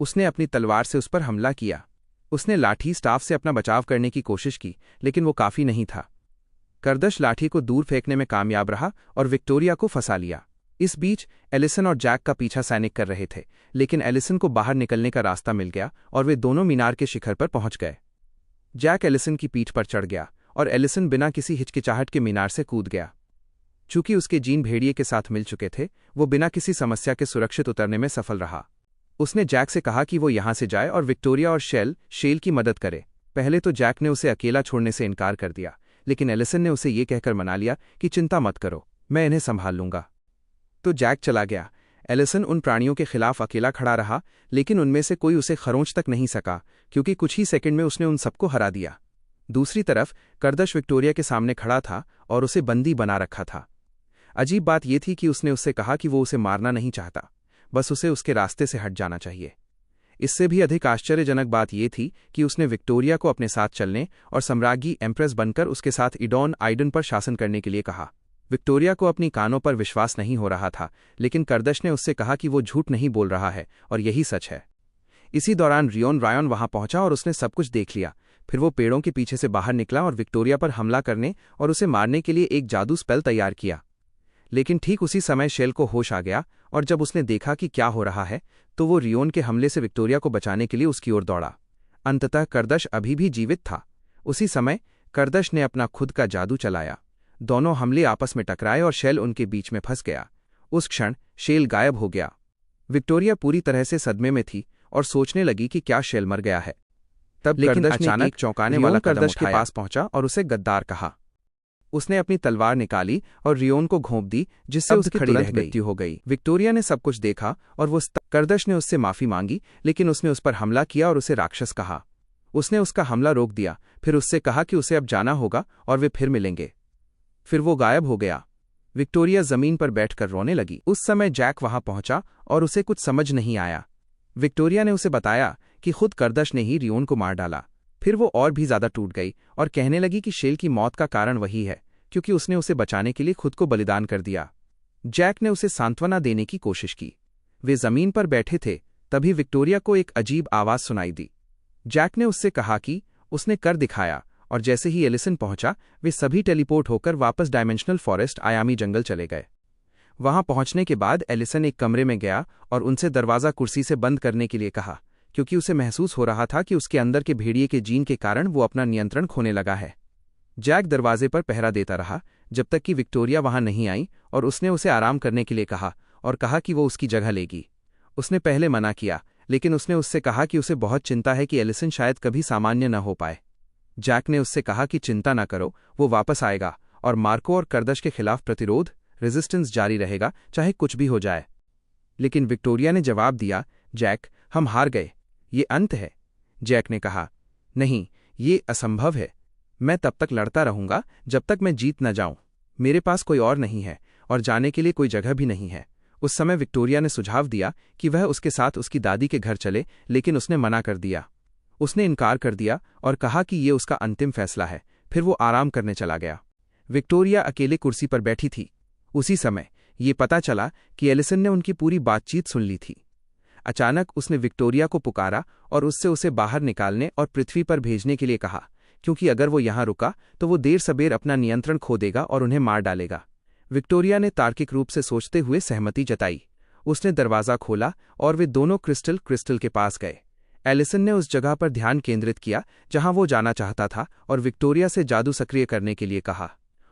उसने अपनी तलवार से उस पर हमला किया। उसने लाठी स्टाफ से अपना बचाव करने की कोशिश की, लेकिन वो काफी नहीं था। करदश लाठी को दूर फेंकने में कामयाब रहा और विक्टोरिया को फंसा लिया। इस बीच एलिसन और जैक का पीछा सैनिक कर रहे थे, लेकिन एलिसन को बाहर निकलने का रास्ता मिल गया और वे दोनों मीनार के शिखर पर पहुंच गए। जैक एलिसन की पीठ पर चढ़ गया और एलिसन बिना किसी हिचकिचाहट के मीनार से कूद गया। चूंकि उसके जीन भेड़िए के साथ मिल चुके थे, वो बिना किसी समस्या के सुरक्षित उतरने में सफल रहा। उसने जैक से कहा कि वो यहां से जाए और विक्टोरिया और शेल की मदद करे। पहले तो जैक ने उसे अकेला छोड़ने से इनकार कर दिया, लेकिन एलिसन ने उसे ये कहकर मना लिया कि चिंता मत करो, मैं इन्हें संभाल लूंगा। तो जैक चला गया। एलिसन उन प्राणियों के खिलाफ अकेला खड़ा रहा, लेकिन उनमें से कोई उसे खरोंच तक नहीं सका, क्योंकि कुछ ही सेकंड में उसने उन सबको हरा दिया। दूसरी तरफ करदश विक्टोरिया के सामने खड़ा था और उसे बंदी बना रखा था। अजीब बात यह थी कि उसने उससे कहा कि वो उसे मारना नहीं चाहता, बस उसे उसके रास्ते से हट जाना चाहिए। इससे भी अधिक आश्चर्यजनक बात यह थी कि उसने विक्टोरिया को अपने साथ चलने और सम्राज्ञी एम्प्रेस बनकर उसके साथ इडॉन आइडन पर शासन करने के लिए कहा। विक्टोरिया को अपनी कानों पर विश्वास नहीं हो रहा था, लेकिन करदश ने उससे कहा कि वो झूठ नहीं बोल रहा है और यही सच है। इसी दौरान रायन वहां पहुंचा और उसने सब कुछ देख लिया। फिर वो पेड़ों के पीछे से बाहर निकला और विक्टोरिया पर हमला करने और उसे मारने के लिए एक जादू स्पेल तैयार किया। लेकिन ठीक उसी समय शेल को होश आ गया और जब उसने देखा कि क्या हो रहा है, तो वो रियोन के हमले से विक्टोरिया को बचाने के लिए उसकी ओर दौड़ा। अंततः करदश अभी भी जीवित था। उसी समय करदश ने अपना खुद का जादू चलाया। दोनों हमले आपस में टकराए और शेल उनके बीच में फंस गया। उस क्षण शेल गायब हो गया। विक्टोरिया पूरी तरह से सदमे में थी और सोचने लगी कि क्या शेल मर गया है। तब करदश अचानक चौंकाने वाला करदश के पास पहुंचा और उसे गद्दार कहा। उसने अपनी तलवार निकाली और रियोन को घोंप दी, जिससे उसकी तुरंत मृत्यु हो गई। विक्टोरिया ने सब कुछ देखा और वो करदश ने उससे माफी मांगी, लेकिन उसने उस पर हमला किया और उसे राक्षस कहा। उसने उसका हमला रोक दिया, फिर उससे कहा कि उसे अब जाना होगा और वे फिर मिलेंगे। फिर वो गायब हो गया। विक्टोरिया जमीन पर बैठकर रोने लगी। उस समय जैक वहां पहुंचा और उसे कुछ समझ नहीं आया। विक्टोरिया ने उसे बताया कि खुद करदश ने ही रियोन को मार डाला। फिर वो और भी ज्यादा टूट गई और कहने लगी कि शेल की मौत का कारण वही है, क्योंकि उसने उसे बचाने के लिए खुद को बलिदान कर दिया। जैक ने उसे सांत्वना देने की कोशिश की। वे जमीन पर बैठे थे, तभी विक्टोरिया को एक अजीब आवाज सुनाई दी। जैक ने उससे कहा कि उसने कर दिखाया, और जैसे ही एलिसन पहुंचा, वे सभी टेलीपोर्ट होकर वापस डायमेंशनल फॉरेस्ट आयामी जंगल चले गए। वहां पहुंचने के बाद एलिसन एक कमरे में गया और उनसे दरवाजा कुर्सी से बंद करने के लिए कहा, क्योंकि उसे महसूस हो रहा था कि उसके अंदर के भेड़िए के जीन के कारण वो अपना नियंत्रण खोने लगा है। जैक दरवाजे पर पहरा देता रहा जब तक कि विक्टोरिया वहां नहीं आई और उसने उसे आराम करने के लिए कहा और कहा कि वो उसकी जगह लेगी। उसने पहले मना किया, लेकिन उसने उससे कहा कि उसे बहुत चिंता है कि एलिसन शायद कभी सामान्य न हो पाए। जैक ने उससे कहा कि चिंता न करो, वो वापस आएगा और मार्को और करदश के खिलाफ प्रतिरोध रेजिस्टेंस जारी रहेगा, चाहे कुछ भी हो जाए। लेकिन विक्टोरिया ने जवाब दिया, जैक, हम हार गए, ये अंत है। जैक ने कहा, नहीं, ये असंभव है। मैं तब तक लड़ता रहूंगा जब तक मैं जीत न जाऊं। मेरे पास कोई और नहीं है और जाने के लिए कोई जगह भी नहीं है। उस समय विक्टोरिया ने सुझाव दिया कि वह उसके साथ उसकी दादी के घर चले, लेकिन उसने मना कर दिया। उसने इनकार कर दिया और कहा कि ये उसका अंतिम फैसला है। फिर वो आराम करने चला गया। विक्टोरिया अकेले कुर्सी पर बैठी थी। उसी समय ये पता चला कि एलिसन ने उनकी पूरी बातचीत सुन ली थी। अचानक उसने विक्टोरिया को पुकारा और उससे उसे बाहर निकालने और पृथ्वी पर भेजने के लिए कहा, क्योंकि अगर वो यहां रुका तो वो देर सबेर अपना नियंत्रण खो देगा और उन्हें मार डालेगा। विक्टोरिया ने तार्किक रूप से सोचते हुए सहमति जताई। उसने दरवाजा खोला और वे दोनों क्रिस्टल के पास गए। एलिसन ने उस जगह पर ध्यान केंद्रित किया जहां वो जाना चाहता था और विक्टोरिया से जादू सक्रिय करने के लिए कहा।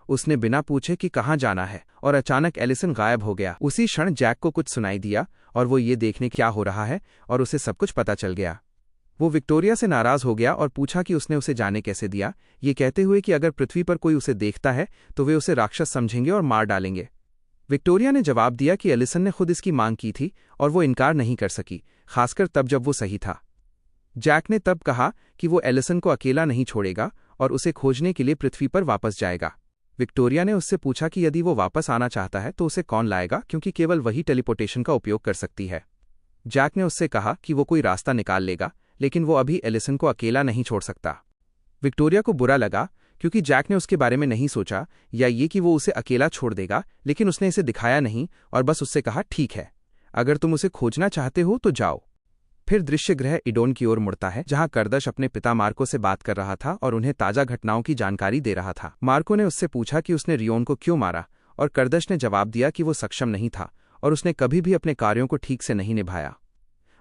उसने बिना पूछे कि कहां जाना है और अचानक एलिसन गायब हो गया। उसी क्षण जैक को कुछ सुनाई दिया और वो ये देखने क्या हो रहा है और उसे सब कुछ पता चल गया। वो विक्टोरिया से नाराज हो गया और पूछा कि उसने उसे जाने कैसे दिया, ये कहते हुए कि अगर पृथ्वी पर कोई उसे देखता है तो वे उसे राक्षस समझेंगे और मार डालेंगे। विक्टोरिया ने जवाब दिया कि एलिसन ने खुद इसकी मांग की थी और वो इनकार नहीं कर सकी, खासकर तब जब वो सही था। जैक ने तब कहा कि वो एलिसन को अकेला नहीं छोड़ेगा और उसे खोजने के लिए पृथ्वी पर वापस जाएगा। विक्टोरिया ने उससे पूछा कि यदि वो वापस आना चाहता है तो उसे कौन लाएगा, क्योंकि केवल वही टेलीपोर्टेशन का उपयोग कर सकती है। जैक ने उससे कहा कि वो कोई रास्ता निकाल लेगा, लेकिन वो अभी एलिसन को अकेला नहीं छोड़ सकता। विक्टोरिया को बुरा लगा क्योंकि जैक ने उसके बारे में नहीं सोचा या ये कि वो उसे अकेला छोड़ देगा, लेकिन उसने इसे दिखाया नहीं और बस उससे कहा, ठीक है, अगर तुम उसे खोजना चाहते हो तो जाओ। फिर दृश्य गृह इडोन की ओर मुड़ता है, जहां करदश अपने पिता मार्को से बात कर रहा था और उन्हें ताजा घटनाओं की जानकारी दे रहा था। मार्को ने उससे पूछा कि उसने रियोन को क्यों मारा, और करदश ने जवाब दिया कि वो सक्षम नहीं था और उसने कभी भी अपने कार्यों को ठीक से नहीं निभाया।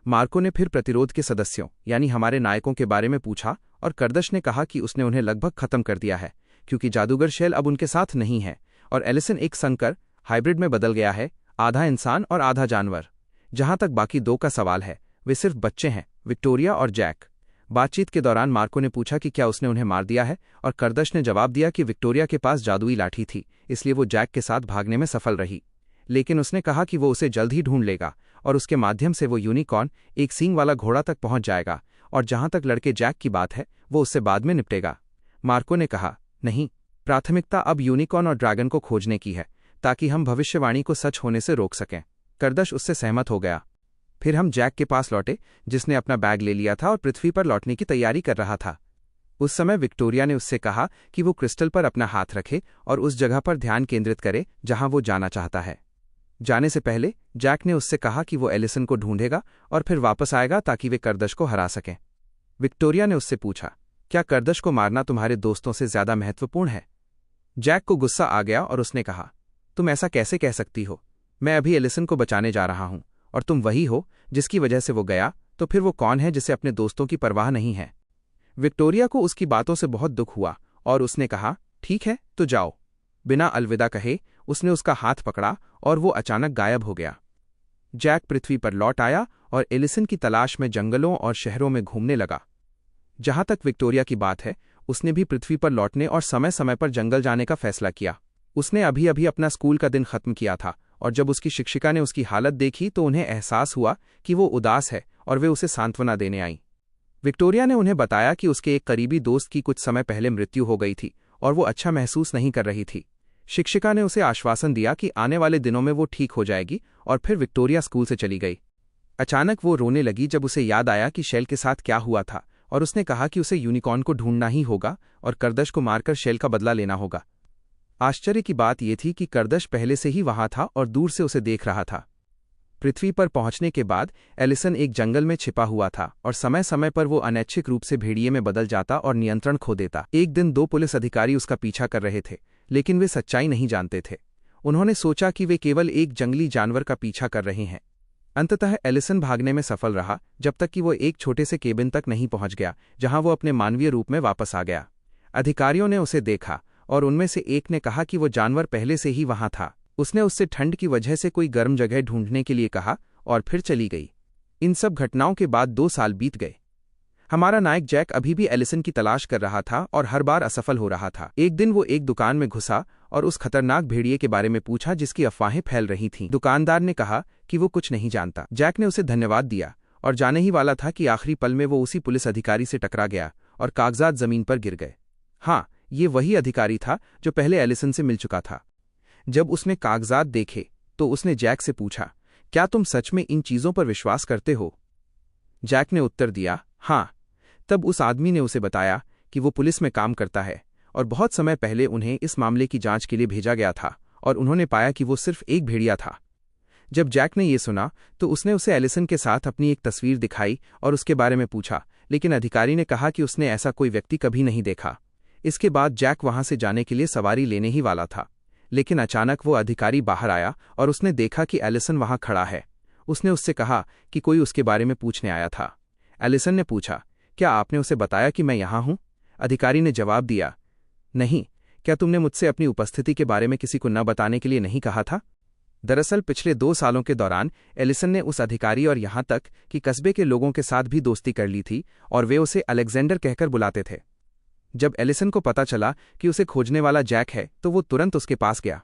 मार्को ने फिर प्रतिरोध के सदस्यों यानी हमारे नायकों के बारे में पूछा और करदश ने कहा कि उसने उन्हें लगभग खत्म कर दिया है, क्योंकि जादूगर शेल अब उनके साथ नहीं है और एलिसन एक संकर हाइब्रिड में बदल गया है, आधा इंसान और आधा जानवर। जहां तक बाकी दो का सवाल है, वे सिर्फ बच्चे हैं, विक्टोरिया और जैक। बातचीत के दौरान मार्को ने पूछा कि क्या उसने उन्हें मार दिया है, और करदश ने जवाब दिया कि विक्टोरिया के पास जादुई लाठी थी, इसलिए वो जैक के साथ भागने में सफल रही। लेकिन उसने कहा कि वो उसे जल्द ही ढूंढ लेगा और उसके माध्यम से वो यूनिकॉर्न, एक सींग वाला घोड़ा तक पहुंच जाएगा, और जहां तक लड़के जैक की बात है, वो उससे बाद में निपटेगा। मार्को ने कहा, नहीं, प्राथमिकता अब यूनिकॉर्न और ड्रैगन को खोजने की है, ताकि हम भविष्यवाणी को सच होने से रोक सकें। करदश उससे सहमत हो गया। फिर हम जैक के पास लौटे, जिसने अपना बैग ले लिया था और पृथ्वी पर लौटने की तैयारी कर रहा था। उस समय विक्टोरिया ने उससे कहा कि वो क्रिस्टल पर अपना हाथ रखे और उस जगह पर ध्यान केंद्रित करे जहां वो जाना चाहता है। जाने से पहले जैक ने उससे कहा कि वो एलिसन को ढूंढेगा और फिर वापस आएगा ताकि वे करदश को हरा सकें। विक्टोरिया ने उससे पूछा, क्या करदश को मारना तुम्हारे दोस्तों से ज्यादा महत्वपूर्ण है? जैक को गुस्सा आ गया और उसने कहा, तुम ऐसा कैसे कह सकती हो? मैं अभी एलिसन को बचाने जा रहा हूं और तुम वही हो जिसकी वजह से वो गया, तो फिर वो कौन है जिसे अपने दोस्तों की परवाह नहीं है? विक्टोरिया को उसकी बातों से बहुत दुख हुआ और उसने कहा, ठीक है, तो जाओ। बिना अलविदा कहे उसने उसका हाथ पकड़ा और वो अचानक गायब हो गया। जैक पृथ्वी पर लौट आया और एलिसन की तलाश में जंगलों और शहरों में घूमने लगा। जहां तक विक्टोरिया की बात है, उसने भी पृथ्वी पर लौटने और समय समय पर जंगल जाने का फैसला किया। उसने अभी अभी अपना स्कूल का दिन खत्म किया था और जब उसकी शिक्षिका ने उसकी हालत देखी तो उन्हें एहसास हुआ कि वो उदास है और वे उसे सांत्वना देने आईं। विक्टोरिया ने उन्हें बताया कि उसके एक करीबी दोस्त की कुछ समय पहले मृत्यु हो गई थी और वो अच्छा महसूस नहीं कर रही थी। शिक्षिका ने उसे आश्वासन दिया कि आने वाले दिनों में वो ठीक हो जाएगी और फिर विक्टोरिया स्कूल से चली गई। अचानक वो रोने लगी जब उसे याद आया कि शेल के साथ क्या हुआ था, और उसने कहा कि उसे यूनिकॉर्न को ढूंढना ही होगा और करदश को मारकर शेल का बदला लेना होगा। आश्चर्य की बात यह थी कि करदश पहले से ही वहां था और दूर से उसे देख रहा था। पृथ्वी पर पहुंचने के बाद एलिसन एक जंगल में छिपा हुआ था और समय समय पर वो अनैच्छिक रूप से भेड़िए में बदल जाता और नियंत्रण खो देता। एक दिन 2 पुलिस अधिकारी उसका पीछा कर रहे थे, लेकिन वे सच्चाई नहीं जानते थे। उन्होंने सोचा कि वे केवल एक जंगली जानवर का पीछा कर रहे हैं। अंततः एलिसन भागने में सफल रहा जब तक कि वो एक छोटे से केबिन तक नहीं पहुंच गया, जहां वो अपने मानवीय रूप में वापस आ गया। अधिकारियों ने उसे देखा और उनमें से एक ने कहा कि वो जानवर पहले से ही वहां था। उसने उससे ठंड की वजह से कोई गर्म जगह ढूंढने के लिए कहा और फिर चली गई। इन सब घटनाओं के बाद 2 साल बीत गए। हमारा नायक जैक अभी भी एलिसन की तलाश कर रहा था और हर बार असफल हो रहा था। एक दिन वो एक दुकान में घुसा और उस खतरनाक भेड़िए के बारे में पूछा जिसकी अफवाहें फैल रही थीं। दुकानदार ने कहा कि वो कुछ नहीं जानता। जैक ने उसे धन्यवाद दिया और जाने ही वाला था कि आखिरी पल में वो उसी पुलिस अधिकारी से टकरा गया और कागजात जमीन पर गिर गए। हाँ, ये वही अधिकारी था जो पहले एलिसन से मिल चुका था। जब उसने कागजात देखे तो उसने जैक से पूछा, क्या तुम सच में इन चीजों पर विश्वास करते हो? जैक ने उत्तर दिया, हाँ। तब उस आदमी ने उसे बताया कि वो पुलिस में काम करता है और बहुत समय पहले उन्हें इस मामले की जांच के लिए भेजा गया था और उन्होंने पाया कि वो सिर्फ एक भेड़िया था। जब जैक ने ये सुना तो उसने उसे एलिसन के साथ अपनी एक तस्वीर दिखाई और उसके बारे में पूछा, लेकिन अधिकारी ने कहा कि उसने ऐसा कोई व्यक्ति कभी नहीं देखा। इसके बाद जैक वहां से जाने के लिए सवारी लेने ही वाला था, लेकिन अचानक वो अधिकारी बाहर आया और उसने देखा कि एलिसन वहां खड़ा है। उसने उससे कहा कि कोई उसके बारे में पूछने आया था। एलिसन ने पूछा, क्या आपने उसे बताया कि मैं यहां हूं? अधिकारी ने जवाब दिया, नहीं। क्या तुमने मुझसे अपनी उपस्थिति के बारे में किसी को न बताने के लिए नहीं कहा था? दरअसल पिछले 2 सालों के दौरान एलिसन ने उस अधिकारी और यहां तक कि कस्बे के लोगों के साथ भी दोस्ती कर ली थी और वे उसे अलेक्जेंडर कहकर बुलाते थे। जब एलिसन को पता चला कि उसे खोजने वाला जैक है तो वो तुरंत उसके पास गया।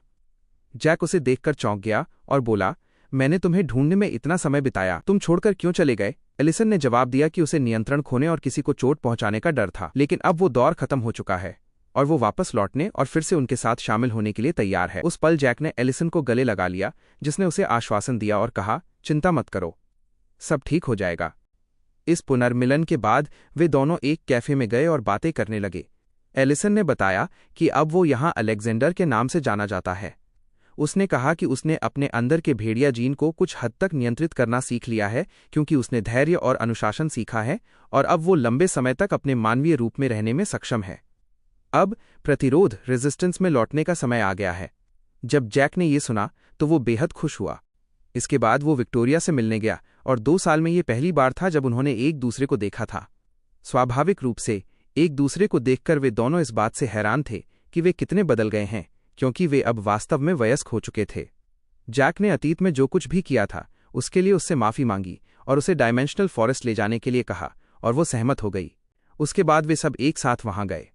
जैक उसे देखकर चौंक गया और बोला, मैंने तुम्हें ढूंढने में इतना समय बिताया, तुम छोड़कर क्यों चले गए? एलिसन ने जवाब दिया कि उसे नियंत्रण खोने और किसी को चोट पहुंचाने का डर था, लेकिन अब वो दौर खत्म हो चुका है और वो वापस लौटने और फिर से उनके साथ शामिल होने के लिए तैयार है। उस पल जैक ने एलिसन को गले लगा लिया, जिसने उसे आश्वासन दिया और कहा, चिंता मत करो, सब ठीक हो जाएगा। इस पुनर्मिलन के बाद वे दोनों एक कैफे में गए और बातें करने लगे। एलिसन ने बताया कि अब वो यहाँ अलेक्जेंडर के नाम से जाना जाता है। उसने कहा कि उसने अपने अंदर के भेड़िया जीन को कुछ हद तक नियंत्रित करना सीख लिया है, क्योंकि उसने धैर्य और अनुशासन सीखा है और अब वो लंबे समय तक अपने मानवीय रूप में रहने में सक्षम है। अब प्रतिरोध रेजिस्टेंस में लौटने का समय आ गया है। जब जैक ने ये सुना तो वो बेहद खुश हुआ। इसके बाद वो विक्टोरिया से मिलने गया और 2 साल में ये पहली बार था जब उन्होंने एक दूसरे को देखा था। स्वाभाविक रूप से एक दूसरे को देखकर वे दोनों इस बात से हैरान थे कि वे कितने बदल गए हैं, क्योंकि वे अब वास्तव में वयस्क हो चुके थे। जैक ने अतीत में जो कुछ भी किया था उसके लिए उससे माफ़ी मांगी और उसे डायमेंशनल फॉरेस्ट ले जाने के लिए कहा और वो सहमत हो गई। उसके बाद वे सब एक साथ वहां गए।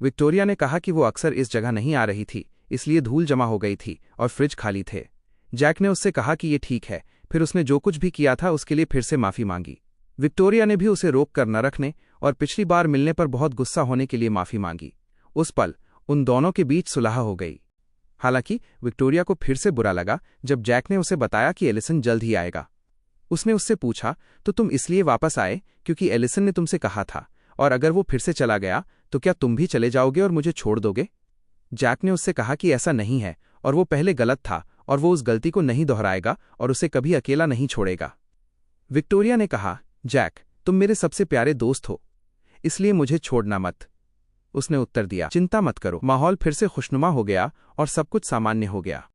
विक्टोरिया ने कहा कि वो अक्सर इस जगह नहीं आ रही थी, इसलिए धूल जमा हो गई थी और फ्रिज खाली थे। जैक ने उससे कहा कि ये ठीक है, फिर उसने जो कुछ भी किया था उसके लिए फिर से माफ़ी मांगी। विक्टोरिया ने भी उसे रोक कर न रखने और पिछली बार मिलने पर बहुत गुस्सा होने के लिए माफ़ी मांगी। उस पल उन दोनों के बीच सुलह हो गई। हालांकि विक्टोरिया को फिर से बुरा लगा जब जैक ने उसे बताया कि एलिसन जल्द ही आएगा। उसने उससे पूछा, तो तुम इसलिए वापस आए क्योंकि एलिसन ने तुमसे कहा था, और अगर वो फिर से चला गया तो क्या तुम भी चले जाओगे और मुझे छोड़ दोगे? जैक ने उससे कहा कि ऐसा नहीं है और वो पहले गलत था और वो उस गलती को नहीं दोहराएगा और उसे कभी अकेला नहीं छोड़ेगा। विक्टोरिया ने कहा, जैक, तुम मेरे सबसे प्यारे दोस्त हो, इसलिए मुझे छोड़ना मत। उसने उत्तर दिया, चिंता मत करो। माहौल फिर से खुशनुमा हो गया और सब कुछ सामान्य हो गया।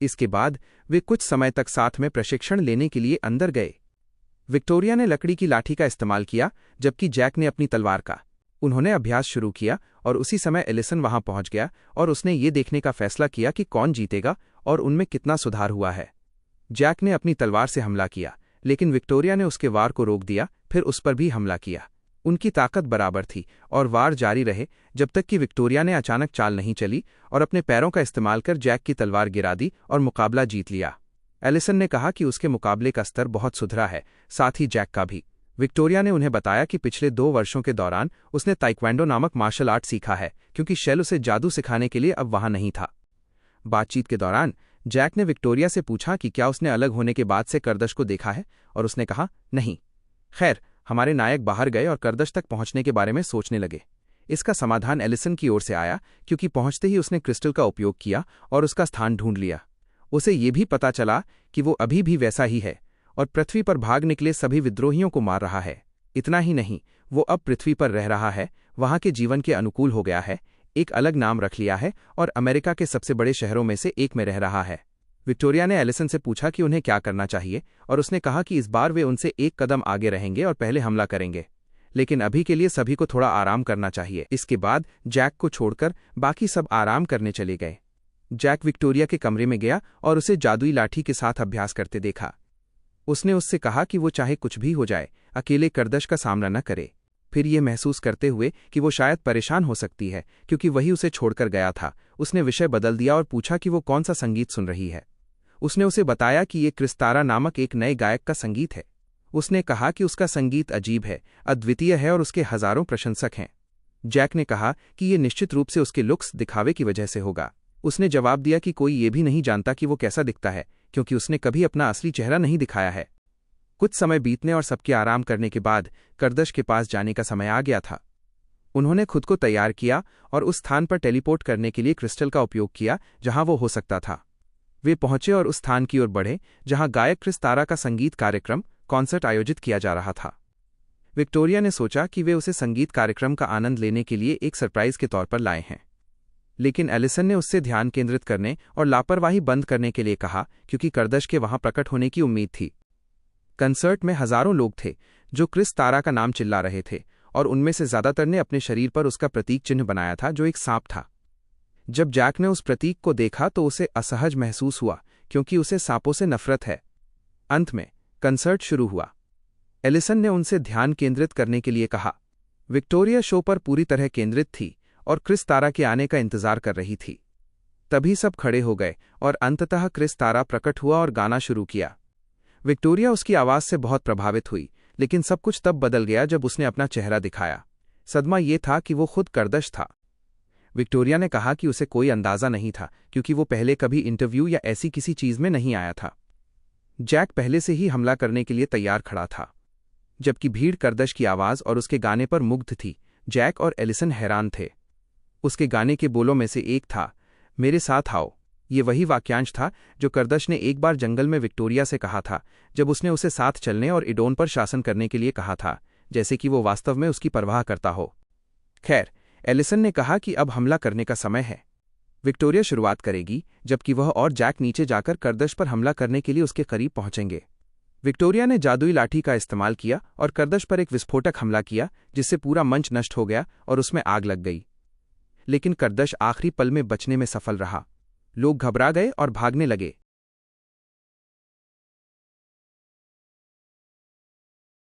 इसके बाद वे कुछ समय तक साथ में प्रशिक्षण लेने के लिए अंदर गए। विक्टोरिया ने लकड़ी की लाठी का इस्तेमाल किया जबकि जैक ने अपनी तलवार का। उन्होंने अभ्यास शुरू किया और उसी समय एलिसन वहां पहुंच गया और उसने ये देखने का फैसला किया कि कौन जीतेगा और उनमें कितना सुधार हुआ है। जैक ने अपनी तलवार से हमला किया, लेकिन विक्टोरिया ने उसके वार को रोक दिया, फिर उस पर भी हमला किया। उनकी ताकत बराबर थी और वार जारी रहे जब तक कि विक्टोरिया ने अचानक चाल नहीं चली और अपने पैरों का इस्तेमाल कर जैक की तलवार गिरा दी और मुकाबला जीत लिया। एलिसन ने कहा कि उसके मुकाबले का स्तर बहुत सुधरा है, साथ ही जैक का भी। विक्टोरिया ने उन्हें बताया कि पिछले 2 वर्षों के दौरान उसने ताइक्वांडो नामक मार्शल आर्ट सीखा है, क्योंकि शेल उसे जादू सिखाने के लिए अब वहां नहीं था। बातचीत के दौरान जैक ने विक्टोरिया से पूछा कि क्या उसने अलग होने के बाद से करदश को देखा है, और उसने कहा, नहीं। खैर, हमारे नायक बाहर गए और करदश तक पहुंचने के बारे में सोचने लगे। इसका समाधान एलिसन की ओर से आया, क्योंकि पहुंचते ही उसने क्रिस्टल का उपयोग किया और उसका स्थान ढूंढ लिया। उसे ये भी पता चला कि वो अभी भी वैसा ही है और पृथ्वी पर भाग निकले सभी विद्रोहियों को मार रहा है। इतना ही नहीं, वो अब पृथ्वी पर रह रहा है, वहां के जीवन के अनुकूल हो गया है, एक अलग नाम रख लिया है और अमेरिका के सबसे बड़े शहरों में से एक में रह रहा है। विक्टोरिया ने एलिसन से पूछा कि उन्हें क्या करना चाहिए, और उसने कहा कि इस बार वे उनसे एक कदम आगे रहेंगे और पहले हमला करेंगे, लेकिन अभी के लिए सभी को थोड़ा आराम करना चाहिए। इसके बाद जैक को छोड़कर बाकी सब आराम करने चले गए। जैक विक्टोरिया के कमरे में गया और उसे जादुई लाठी के साथ अभ्यास करते देखा। उसने उससे कहा कि वो चाहे कुछ भी हो जाए, अकेले करदश का सामना न करे। फिर ये महसूस करते हुए कि वो शायद परेशान हो सकती है क्योंकि वही उसे छोड़कर गया था, उसने विषय बदल दिया और पूछा कि वो कौन सा संगीत सुन रही है। उसने उसे बताया कि ये क्रिस्तारा नामक एक नए गायक का संगीत है। उसने कहा कि उसका संगीत अजीब है, अद्वितीय है और उसके हजारों प्रशंसक हैं। जैक ने कहा कि ये निश्चित रूप से उसके लुक्स दिखावे की वजह से होगा। उसने जवाब दिया कि कोई ये भी नहीं जानता कि वो कैसा दिखता है, क्योंकि उसने कभी अपना असली चेहरा नहीं दिखाया है। कुछ समय बीतने और सबके आराम करने के बाद करदश के पास जाने का समय आ गया था। उन्होंने खुद को तैयार किया और उस स्थान पर टेलीपोर्ट करने के लिए क्रिस्टल का उपयोग किया जहां वो हो सकता था। वे पहुंचे और उस स्थान की ओर बढ़े जहां गायक क्रिस्तारा का संगीत कार्यक्रम कॉन्सर्ट आयोजित किया जा रहा था। विक्टोरिया ने सोचा कि वे उसे संगीत कार्यक्रम का आनंद लेने के लिए एक सरप्राइज के तौर पर लाए हैं, लेकिन एलिसन ने उससे ध्यान केंद्रित करने और लापरवाही बंद करने के लिए कहा, क्योंकि करदश के वहां प्रकट होने की उम्मीद थी। कंसर्ट में हजारों लोग थे जो क्रिस्तारा का नाम चिल्ला रहे थे, और उनमें से ज्यादातर ने अपने शरीर पर उसका प्रतीक चिन्ह बनाया था जो एक सांप था। जब जैक ने उस प्रतीक को देखा तो उसे असहज महसूस हुआ, क्योंकि उसे सांपों से नफरत है। अंत में कंसर्ट शुरू हुआ। एलिसन ने उनसे ध्यान केंद्रित करने के लिए कहा। विक्टोरिया शो पर पूरी तरह केंद्रित थी और क्रिस्तारा के आने का इंतजार कर रही थी। तभी सब खड़े हो गए और अंततः क्रिस्तारा प्रकट हुआ और गाना शुरू किया। विक्टोरिया उसकी आवाज से बहुत प्रभावित हुई, लेकिन सब कुछ तब बदल गया जब उसने अपना चेहरा दिखाया। सदमा ये था कि वो खुद करदश था। विक्टोरिया ने कहा कि उसे कोई अंदाजा नहीं था, क्योंकि वो पहले कभी इंटरव्यू या ऐसी किसी चीज में नहीं आया था। जैक पहले से ही हमला करने के लिए तैयार खड़ा था, जबकि भीड़ करदश की आवाज और उसके गाने पर मुग्ध थी। जैक और एलिसन हैरान थे। उसके गाने के बोलों में से एक था, मेरे साथ आओ, ये वही वाक्यांश था जो करदश ने एक बार जंगल में विक्टोरिया से कहा था, जब उसने उसे साथ चलने और इडोन पर शासन करने के लिए कहा था, जैसे कि वो वास्तव में उसकी परवाह करता हो। खैर, एलिसन ने कहा कि अब हमला करने का समय है। विक्टोरिया शुरुआत करेगी, जबकि वह और जैक नीचे जाकर करदश पर हमला करने के लिए उसके करीब पहुंचेंगे। विक्टोरिया ने जादुई लाठी का इस्तेमाल किया और करदश पर एक विस्फोटक हमला किया, जिससे पूरा मंच नष्ट हो गया और उसमें आग लग गई। लेकिन करदश आखिरी पल में बचने में सफल रहा। लोग घबरा गए और भागने लगे।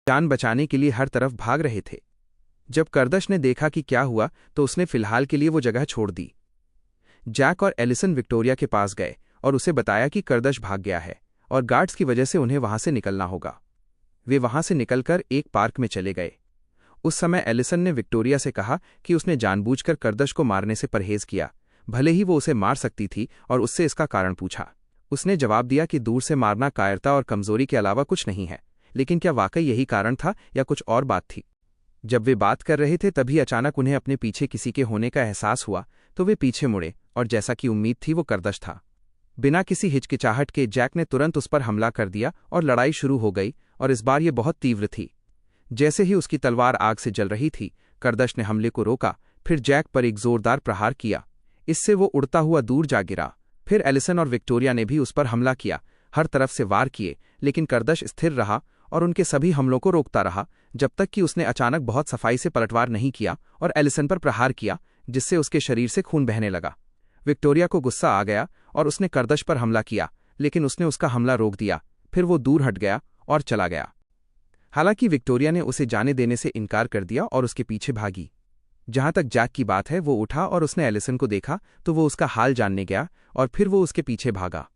जान बचाने के लिए हर तरफ भाग रहे थे। जब करदश ने देखा कि क्या हुआ, तो उसने फिलहाल के लिए वो जगह छोड़ दी। जैक और एलिसन विक्टोरिया के पास गए और उसे बताया कि करदश भाग गया है और गार्ड्स की वजह से उन्हें वहां से निकलना होगा। वे वहां से निकलकर एक पार्क में चले गए। उस समय एलिसन ने विक्टोरिया से कहा कि उसने जानबूझकर करदश को मारने से परहेज किया, भले ही वो उसे मार सकती थी, और उससे इसका कारण पूछा। उसने जवाब दिया कि दूर से मारना कायरता और कमजोरी के अलावा कुछ नहीं है, लेकिन क्या वाकई यही कारण था या कुछ और बात थी? जब वे बात कर रहे थे तभी अचानक उन्हें अपने पीछे किसी के होने का एहसास हुआ, तो वे पीछे मुड़े और जैसा कि उम्मीद थी वो करदश था। बिना किसी हिचकिचाहट के जैक ने तुरंत उस पर हमला कर दिया और लड़ाई शुरू हो गई, और इस बार ये बहुत तीव्र थी। जैसे ही उसकी तलवार आग से जल रही थी, करदश ने हमले को रोका, फिर जैक पर एक जोरदार प्रहार किया। इससे वो उड़ता हुआ दूर जा गिरा। फिर एलिसन और विक्टोरिया ने भी उस पर हमला किया, हर तरफ से वार किए, लेकिन करदश स्थिर रहा और उनके सभी हमलों को रोकता रहा, जब तक कि उसने अचानक बहुत सफाई से पलटवार नहीं किया और एलिसन पर प्रहार किया, जिससे उसके शरीर से खून बहने लगा। विक्टोरिया को गुस्सा आ गया और उसने करदश पर हमला किया, लेकिन उसने उसका हमला रोक दिया। फिर वो दूर हट गया और चला गया। हालांकि विक्टोरिया ने उसे जाने देने से इनकार कर दिया और उसके पीछे भागी। जहां तक जैक की बात है, वो उठा और उसने एलिसन को देखा तो वो उसका हाल जानने गया और फिर वो उसके पीछे भागा।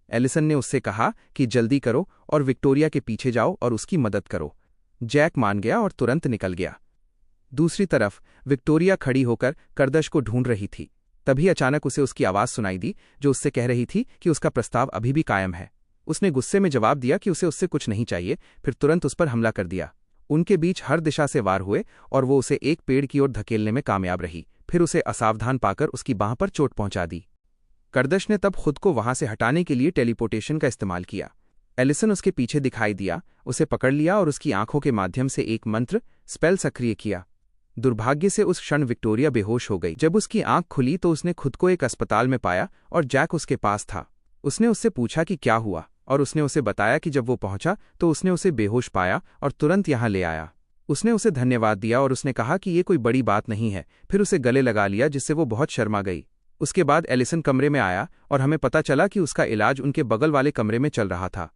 एलिसन ने उससे कहा कि जल्दी करो और विक्टोरिया के पीछे जाओ और उसकी मदद करो। जैक मान गया और तुरंत निकल गया। दूसरी तरफ विक्टोरिया खड़ी होकर करदश को ढूंढ रही थी। तभी अचानक उसे उसकी आवाज सुनाई दी, जो उससे कह रही थी कि उसका प्रस्ताव अभी भी कायम है। उसने गुस्से में जवाब दिया कि उसे उससे कुछ नहीं चाहिए, फिर तुरंत उस पर हमला कर दिया। उनके बीच हर दिशा से वार हुए और वो उसे एक पेड़ की ओर धकेलने में कामयाब रही, फिर उसे असावधान पाकर उसकी बांह पर चोट पहुंचा दी। करदश ने तब खुद को वहां से हटाने के लिए टेलीपोर्टेशन का इस्तेमाल किया। एलिसन उसके पीछे दिखाई दिया, उसे पकड़ लिया और उसकी आंखों के माध्यम से एक मंत्र स्पेल सक्रिय किया। दुर्भाग्य से उस क्षण विक्टोरिया बेहोश हो गई। जब उसकी आंख खुली तो उसने खुद को एक अस्पताल में पाया और जैक उसके पास था। उसने उससे पूछा कि क्या हुआ, और उसने उसे बताया कि जब वो पहुंचा तो उसने उसे बेहोश पाया और तुरंत यहां ले आया। उसने उसे धन्यवाद दिया और उसने कहा कि ये कोई बड़ी बात नहीं है, फिर उसे गले लगा लिया, जिससे वो बहुत शर्मा गई। उसके बाद एलिसन कमरे में आया और हमें पता चला कि उसका इलाज उनके बगल वाले कमरे में चल रहा था,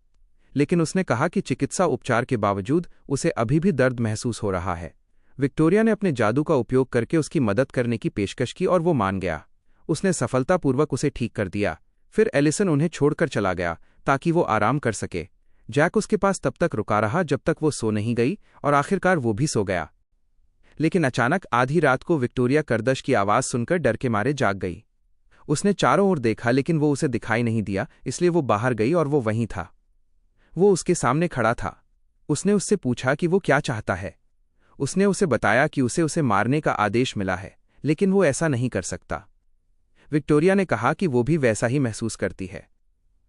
लेकिन उसने कहा कि चिकित्सा उपचार के बावजूद उसे अभी भी दर्द महसूस हो रहा है। विक्टोरिया ने अपने जादू का उपयोग करके उसकी मदद करने की पेशकश की और वो मान गया। उसने सफलतापूर्वक उसे ठीक कर दिया। फिर एलिसन उन्हें छोड़कर चला गया ताकि वो आराम कर सके। जैक उसके पास तब तक रुका रहा जब तक वो सो नहीं गई, और आखिरकार वो भी सो गया। लेकिन अचानक आधी रात को विक्टोरिया करदश की आवाज सुनकर डर के मारे जाग गई। उसने चारों ओर देखा, लेकिन वो उसे दिखाई नहीं दिया, इसलिए वो बाहर गई और वो वहीं था। वो उसके सामने खड़ा था। उसने उससे पूछा कि वो क्या चाहता है। उसने उसे बताया कि उसे मारने का आदेश मिला है, लेकिन वो ऐसा नहीं कर सकता। विक्टोरिया ने कहा कि वो भी वैसा ही महसूस करती है।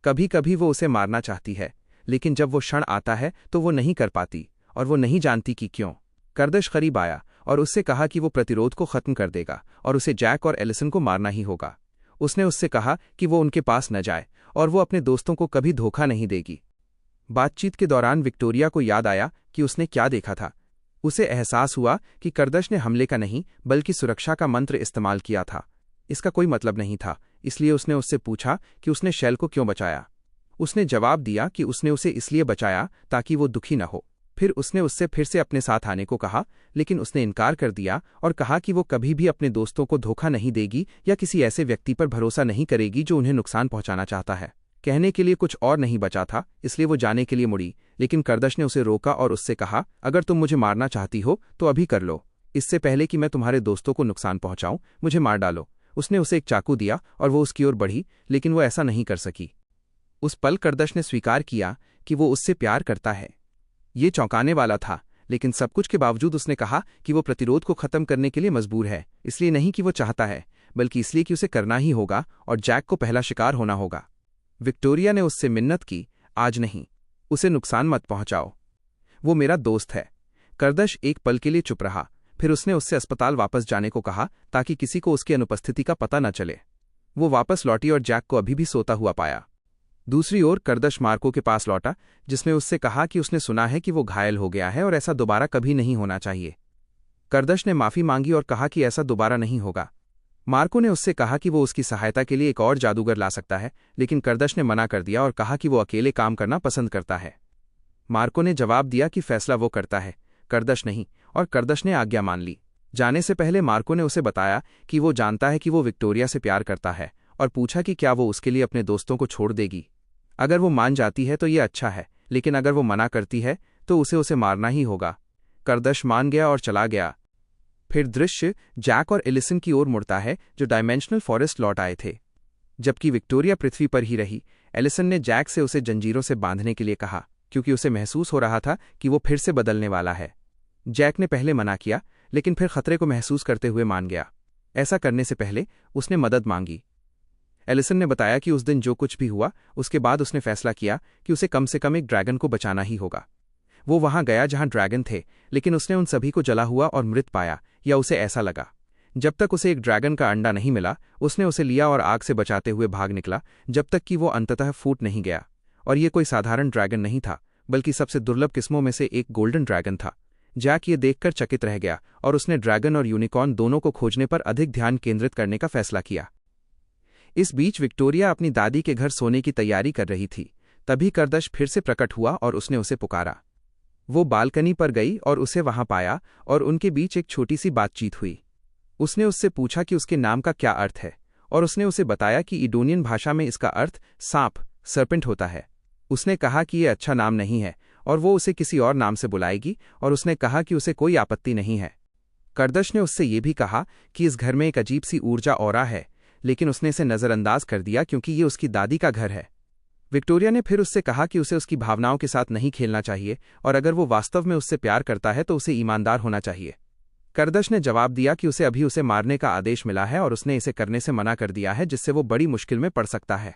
कभी कभी वो उसे मारना चाहती है, लेकिन जब वो क्षण आता है तो वो नहीं कर पाती, और वो नहीं जानती कि क्यों। करदश करीब आया और उससे कहा कि वो प्रतिरोध को खत्म कर देगा और उसे जैक और एलिसन को मारना ही होगा। उसने उससे कहा कि वो उनके पास न जाए और वो अपने दोस्तों को कभी धोखा नहीं देगी। बातचीत के दौरान विक्टोरिया को याद आया कि उसने क्या देखा था। उसे एहसास हुआ कि करदश ने हमले का नहीं बल्कि सुरक्षा का मंत्र इस्तेमाल किया था। इसका कोई मतलब नहीं था, इसलिए उसने उससे पूछा कि उसने शैल को क्यों बचाया। उसने जवाब दिया कि उसने उसे इसलिए बचाया ताकि वो दुखी न हो। फिर उसने उससे फिर से अपने साथ आने को कहा, लेकिन उसने इनकार कर दिया और कहा कि वो कभी भी अपने दोस्तों को धोखा नहीं देगी या किसी ऐसे व्यक्ति पर भरोसा नहीं करेगी जो उन्हें नुकसान पहुंचाना चाहता है। कहने के लिए कुछ और नहीं बचा था, इसलिए वो जाने के लिए मुड़ी, लेकिन करदश ने उसे रोका और उससे कहा, अगर तुम मुझे मारना चाहती हो तो अभी कर लो। इससे पहले कि मैं तुम्हारे दोस्तों को नुकसान पहुंचाऊं, मुझे मार डालो। उसने उसे एक चाकू दिया और वो उसकी ओर बढ़ी, लेकिन वो ऐसा नहीं कर सकी। उस पल करदश ने स्वीकार किया कि वो उससे प्यार करता है। ये चौंकाने वाला था, लेकिन सब कुछ के बावजूद उसने कहा कि वो प्रतिरोध को खत्म करने के लिए मजबूर है, इसलिए नहीं कि वो चाहता है, बल्कि इसलिए कि उसे करना ही होगा और जैक को पहला शिकार होना होगा। विक्टोरिया ने उससे मिन्नत की, आज नहीं, उसे नुकसान मत पहुंचाओ, वो मेरा दोस्त है। करदश एक पल के लिए चुप रहा, फिर उसने उससे अस्पताल वापस जाने को कहा ताकि किसी को उसकी अनुपस्थिति का पता न चले। वो वापस लौटी और जैक को अभी भी सोता हुआ पाया। दूसरी ओर करदश मार्को के पास लौटा, जिसने उससे कहा कि उसने सुना है कि वो घायल हो गया है और ऐसा दोबारा कभी नहीं होना चाहिए। करदश ने माफी मांगी और कहा कि ऐसा दोबारा नहीं होगा। मार्को ने उससे कहा कि वो उसकी सहायता के लिए एक और जादूगर ला सकता है, लेकिन करदश ने मना कर दिया और कहा कि वो अकेले काम करना पसंद करता है। मार्को ने जवाब दिया कि फैसला वो करता है, करदश नहीं, और करदश ने आज्ञा मान ली। जाने से पहले मार्को ने उसे बताया कि वो जानता है कि वो विक्टोरिया से प्यार करता है और पूछा कि क्या वो उसके लिए अपने दोस्तों को छोड़ देगी। अगर वो मान जाती है तो ये अच्छा है, लेकिन अगर वो मना करती है तो उसे मारना ही होगा। करदश मान गया और चला गया। फिर दृश्य जैक और एलिसन की ओर मुड़ता है, जो डायमेंशनल फॉरेस्ट लौट आए थे। जबकि विक्टोरिया पृथ्वी पर ही रही, एलिसन ने जैक से उसे जंजीरों से बांधने के लिए कहा, क्योंकि उसे महसूस हो रहा था कि वो फिर से बदलने वाला है। जैक ने पहले मना किया, लेकिन फिर खतरे को महसूस करते हुए मान गया। ऐसा करने से पहले उसने मदद मांगी। एलिसन ने बताया कि उस दिन जो कुछ भी हुआ, उसके बाद उसने फैसला किया कि उसे कम से कम एक ड्रैगन को बचाना ही होगा। वो वहां गया जहां ड्रैगन थे, लेकिन उसने उन सभी को जला हुआ और मृत पाया, या उसे ऐसा लगा। जब तक उसे एक ड्रैगन का अंडा नहीं मिला, उसने उसे लिया और आग से बचाते हुए भाग निकला, जब तक कि वो अंततः फूट नहीं गया। और ये कोई साधारण ड्रैगन नहीं था, बल्कि सबसे दुर्लभ किस्मों में से एक गोल्डन ड्रैगन था। जैक ये देखकर चकित रह गया और उसने ड्रैगन और यूनिकॉर्न दोनों को खोजने पर अधिक ध्यान केंद्रित करने का फैसला किया। इस बीच विक्टोरिया अपनी दादी के घर सोने की तैयारी कर रही थी। तभी करदश फिर से प्रकट हुआ और उसने उसे पुकारा। वो बालकनी पर गई और उसे वहां पाया और उनके बीच एक छोटी सी बातचीत हुई। उसने उससे पूछा कि उसके नाम का क्या अर्थ है, और उसने उसे बताया कि इडोनियन भाषा में इसका अर्थ सांप, सर्पेंट होता है। उसने कहा कि ये अच्छा नाम नहीं है और वो उसे किसी और नाम से बुलाएगी, और उसने कहा कि उसे कोई आपत्ति नहीं है। करदश ने उससे ये भी कहा कि इस घर में एक अजीब सी ऊर्जा ऑरा है, लेकिन उसने इसे नज़रअंदाज कर दिया क्योंकि ये उसकी दादी का घर है। विक्टोरिया ने फिर उससे कहा कि उसे उसकी भावनाओं के साथ नहीं खेलना चाहिए, और अगर वो वास्तव में उससे प्यार करता है तो उसे ईमानदार होना चाहिए। करदश ने जवाब दिया कि उसे अभी उसे मारने का आदेश मिला है और उसने इसे करने से मना कर दिया है, जिससे वो बड़ी मुश्किल में पड़ सकता है।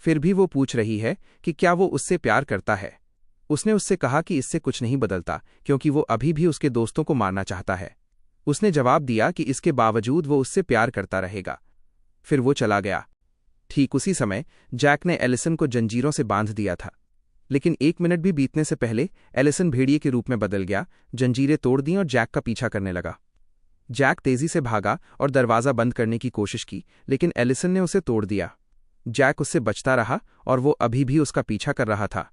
फिर भी वो पूछ रही है कि क्या वो उससे प्यार करता है। उसने उससे कहा कि इससे कुछ नहीं बदलता, क्योंकि वो अभी भी उसके दोस्तों को मारना चाहता है। उसने जवाब दिया कि इसके बावजूद वो उससे प्यार करता रहेगा। फिर वो चला गया। ठीक उसी समय जैक ने एलिसन को जंजीरों से बांध दिया था, लेकिन 1 मिनट भी बीतने से पहले एलिसन भेड़िए के रूप में बदल गया, जंजीरें तोड़ दी और जैक का पीछा करने लगा। जैक तेजी से भागा और दरवाज़ा बंद करने की कोशिश की, लेकिन एलिसन ने उसे तोड़ दिया। जैक उससे बचता रहा और वो अभी भी उसका पीछा कर रहा था।